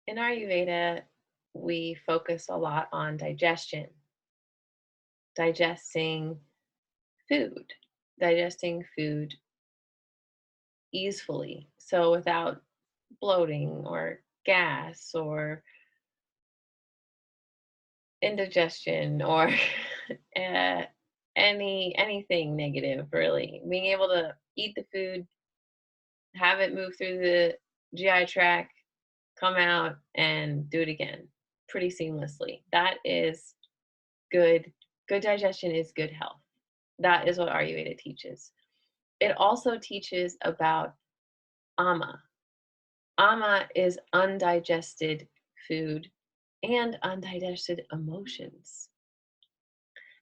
In Ayurveda, we focus a lot on digestion, digesting food, digesting food easily. So without bloating or gas or indigestion or uh, anything negative, really. Being able to eat the food, have it move through the GI tract, come out, and do it again pretty seamlessly. That is good. Good digestion is good health. That is what Ayurveda teaches. It also teaches about ama. Ama is undigested food and undigested emotions.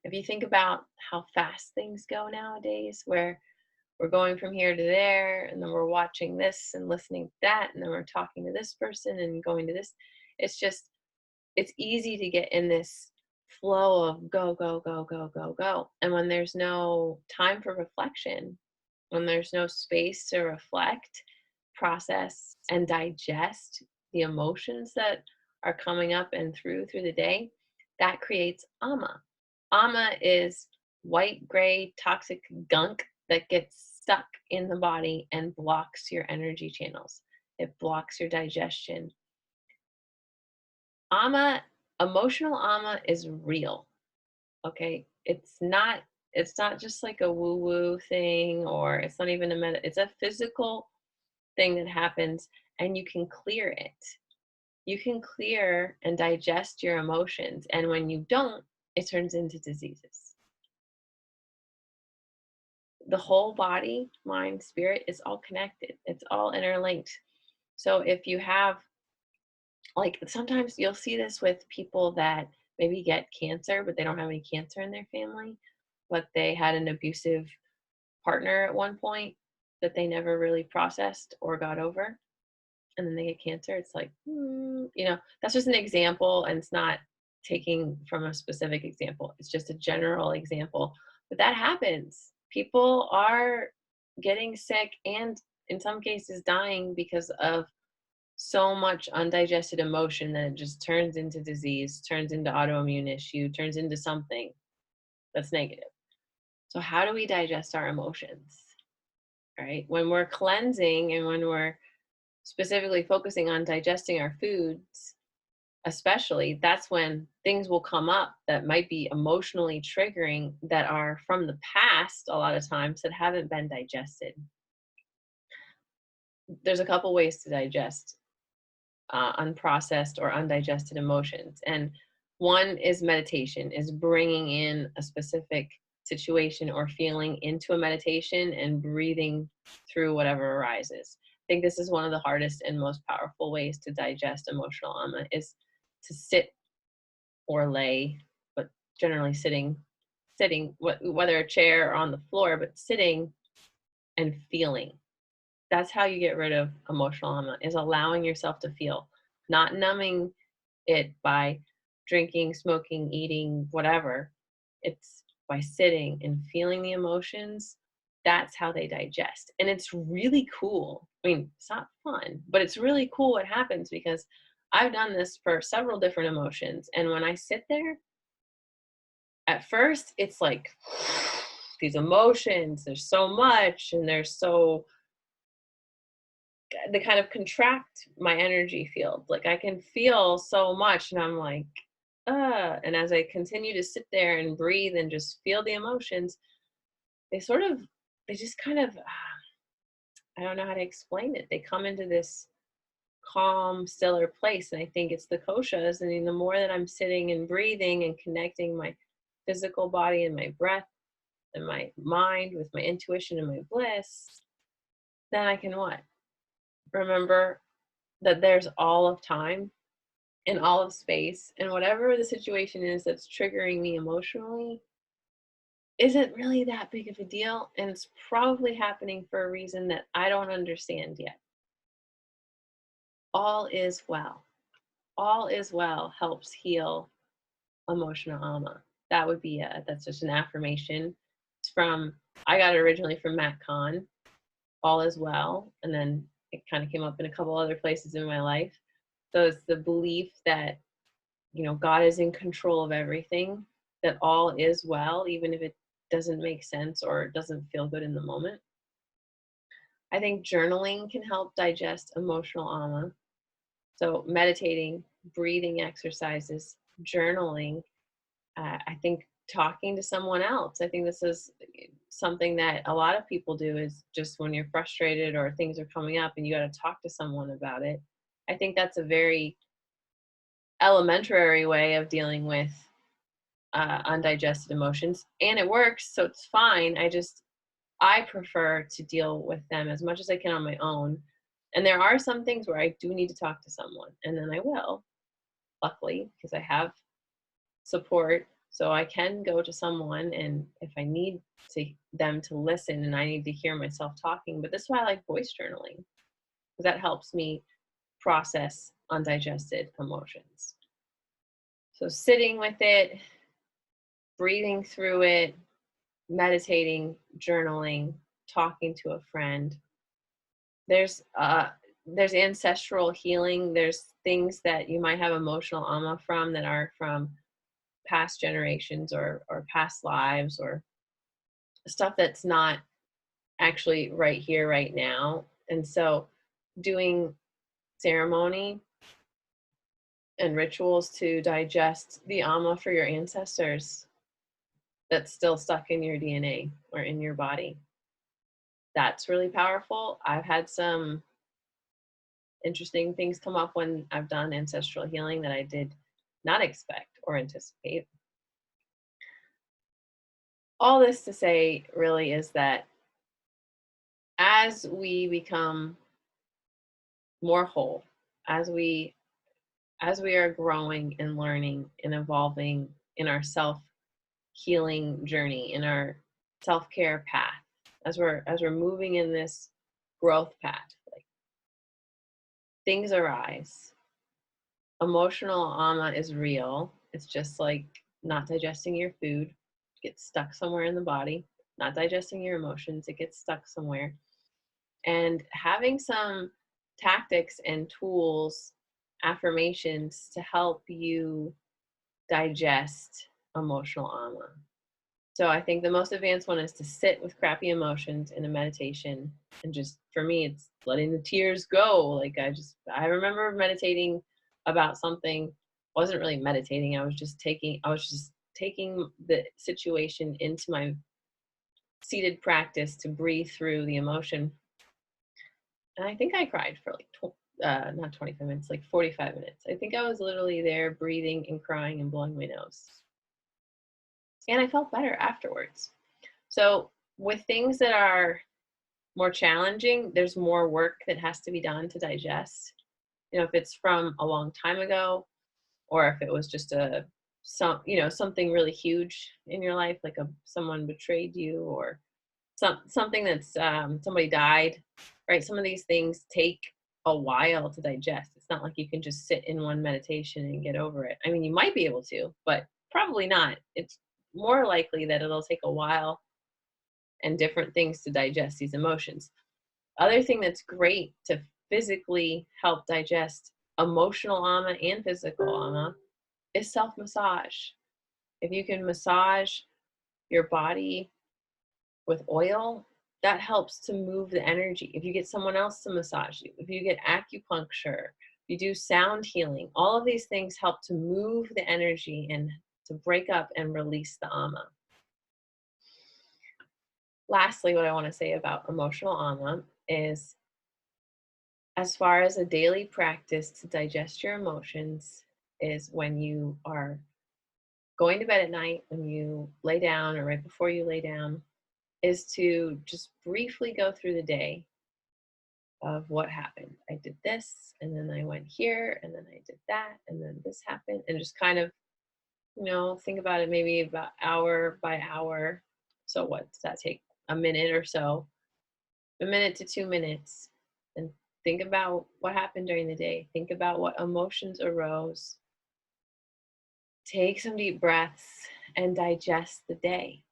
If you think about how fast things go nowadays, where we're going from here to there, and then we're watching this and listening to that, and then we're talking to this person and going to this, it's just, it's easy to get in this flow of go, go, go, go, go, go. And when there's no time for reflection, when there's no space to reflect, process, and digest the emotions that are coming up and through the day, that creates ama. Ama is white, gray, toxic gunk that gets stuck in the body and blocks your energy channels. It blocks your digestion. Ama, emotional ama is real. Okay? It's not just like a woo woo thing, or it's not even it's a physical thing that happens, and you can clear it. You can clear and digest your emotions, and when you don't, it turns into diseases. The whole body, mind, spirit is all connected. It's all interlinked. So if you have, like, sometimes you'll see this with people that maybe get cancer, but they don't have any cancer in their family, but they had an abusive partner at one point that they never really processed or got over, and then they get cancer. It's like, that's just an example, and it's not taking from a specific example. It's just a general example. But that happens. People are getting sick and in some cases dying because of so much undigested emotion that it just turns into disease, turns into autoimmune issue, turns into something that's negative. So how do we digest our emotions? Right? When we're cleansing and when we're specifically focusing on digesting our foods, especially, that's when things will come up that might be emotionally triggering, that are from the past a lot of times, that haven't been digested. There's a couple ways to digest unprocessed or undigested emotions. And one is meditation, is bringing in a specific situation or feeling into a meditation and breathing through whatever arises. I think this is one of the hardest and most powerful ways to digest emotional ama, is to sit or lay, but generally sitting, whether a chair or on the floor, but sitting and feeling. That's how you get rid of emotional ama, is allowing yourself to feel, not numbing it by drinking, smoking, eating, whatever. It's by sitting and feeling the emotions. That's how they digest. And it's really cool. I mean, it's not fun, but it's really cool what happens, because I've done this for several different emotions. And when I sit there, at first, it's like these emotions, there's so much, and they kind of contract my energy field. Like, I can feel so much, and I'm like, and as I continue to sit there and breathe and just feel the emotions, they sort of, they just kind of, I don't know how to explain it. They come into this calm, stiller place. And I think it's the koshas. I mean, the more that I'm sitting and breathing and connecting my physical body and my breath and my mind with my intuition and my bliss, then I can what? Remember that there's all of time and all of space, and whatever the situation is that's triggering me emotionally isn't really that big of a deal, and it's probably happening for a reason that I don't understand yet. All is well. All is well helps heal emotional ama. That would be that's just an affirmation. It's from, I got it originally from Matt Kahn, all is well, and then it kind of came up in a couple other places in my life. So it's the belief that, God is in control of everything, that all is well, even if it doesn't make sense or doesn't feel good in the moment. I think journaling can help digest emotional ama. So meditating, breathing exercises, journaling, I think talking to someone else. I think this is something that a lot of people do, is just when you're frustrated or things are coming up and you got to talk to someone about it. I think that's a very elementary way of dealing with undigested emotions, and it works, so it's fine. I prefer to deal with them as much as I can on my own. And there are some things where I do need to talk to someone, and then I will, luckily, because I have support. So I can go to someone, and if I need them to listen and I need to hear myself talking. But this is why I like voice journaling, because that helps me process undigested emotions. So sitting with it, breathing through it, meditating, journaling, talking to a friend. There's ancestral healing. There's things that you might have emotional ama from that are from past generations or past lives, or stuff that's not actually right here, right now. And so doing ceremony and rituals to digest the ama for your ancestors that's still stuck in your DNA or in your body, that's really powerful. I've had some interesting things come up when I've done ancestral healing that I did not expect or anticipate. All this to say really is that as we become more whole, as we as we are growing and learning and evolving in our self healing journey, in our self care path, as we're moving in this growth path, like, things arise. Emotional ama is real. It's just like not digesting your food, gets stuck somewhere in the body. Not digesting your emotions, it gets stuck somewhere. And having some tactics and tools, affirmations to help you digest emotional ama. So I think the most advanced one is to sit with crappy emotions in a meditation. And just for me, it's letting the tears go. Like I remember meditating about something, wasn't really meditating. I was just taking the situation into my seated practice to breathe through the emotion. And I think I cried for like, not 25 minutes, like 45 minutes. I think I was literally there breathing and crying and blowing my nose. And I felt better afterwards. So with things that are more challenging, there's more work that has to be done to digest. If it's from a long time ago, or if it was just something really huge in your life, like someone betrayed you, or something that's somebody died, right? Some of these things take a while to digest. It's not like you can just sit in one meditation and get over it. I mean, you might be able to, but probably not. It's more likely that it'll take a while and different things to digest these emotions. Other thing that's great to physically help digest emotional ama and physical ama is self-massage. If you can massage your body with oil, that helps to move the energy. If you get someone else to massage you, if you get acupuncture, you do sound healing, all of these things help to move the energy and to break up and release the ama. Lastly, what I want to say about emotional ama is, as far as a daily practice to digest your emotions, is when you are going to bed at night, when you lay down or right before you lay down, is to just briefly go through the day of what happened. I did this, and then I went here, and then I did that, and then this happened, and just kind of, think about it maybe about hour by hour. So what does that take? A minute or so, a minute to 2 minutes, and think about what happened during the day. Think about what emotions arose. Take some deep breaths and digest the day.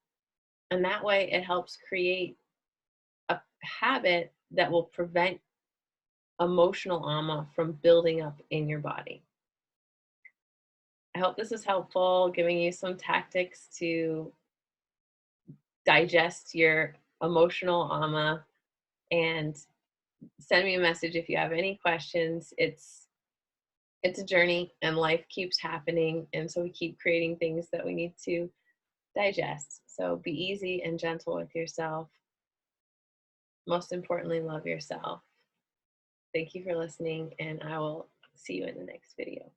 And that way it helps create a habit that will prevent emotional ama from building up in your body. I hope this was helpful, giving you some tactics to digest your emotional ama, and send me a message if you have any questions. It's a journey and life keeps happening, and so we keep creating things that we need to digest. So be easy and gentle with yourself. Most importantly, love yourself. Thank you for listening, and I will see you in the next video.